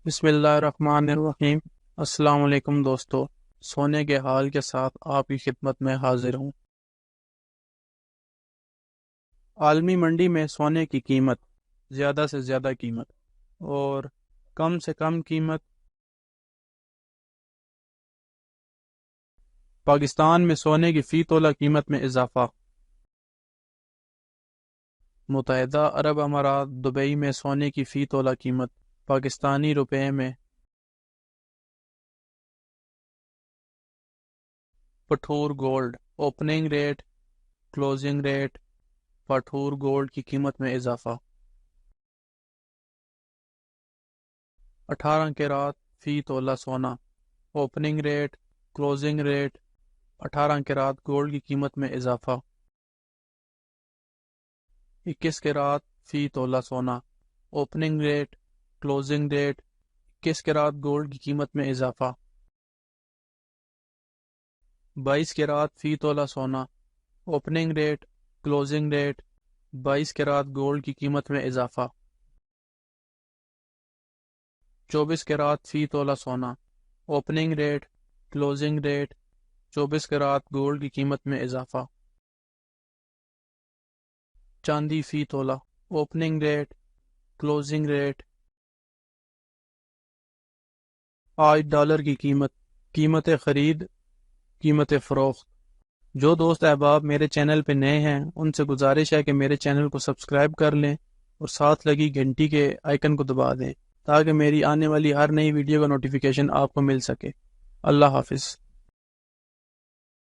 بسم اللہ الرحمن الرحیم۔ السلام علیکم دوستو، سونے کے حال کے ساتھ آپ کی خدمت میں حاضر ہوں۔ عالمی منڈی میں سونے کی قیمت، زیادہ سے زیادہ قیمت اور کم سے کم قیمت۔ پاکستان میں سونے کی فی تولہ قیمت میں اضافہ۔ متحدہ عرب امارات دبئی میں سونے کی فی تولہ قیمت پاکستانی روپے میں۔ پٹھور gold opening rate, closing rate. پٹھور گولڈ کی قیمت میں اضافہ۔ 18 کیرات فی تولہ سونا، opening rate, closing rate. 18 carat gold کی قیمت میں اضافہ۔ 21 کیرات فی تولہ سونا، opening rate, closing rate. 21 carat gold کی قیمت میں اضافہ۔ 22 کیرات فی تولہ سونا، opening rate, closing rate. 22 carat gold کی قیمت میں اضافہ۔ 24 کیرات فی تولہ سونا، opening rate, closing rate. 24 کیرات gold کی قیمت میں اضافہ۔ چاندی فی تولہ، اوپننگ ریٹ، کلوزنگ ریٹ۔ آج ڈالر کی قیمت خرید، قیمت فروخت۔ جو دوست احباب میرے چینل پہ نئے ہیں ان سے گزارش ہے کہ میرے چینل کو سبسکرائب کر لیں اور ساتھ لگی گھنٹی کے آئیکن کو دبا دیں تاکہ میری آنے والی ہر نئی ویڈیو کا نوٹیفیکیشن آپ کو مل سکے۔ اللہ حافظ۔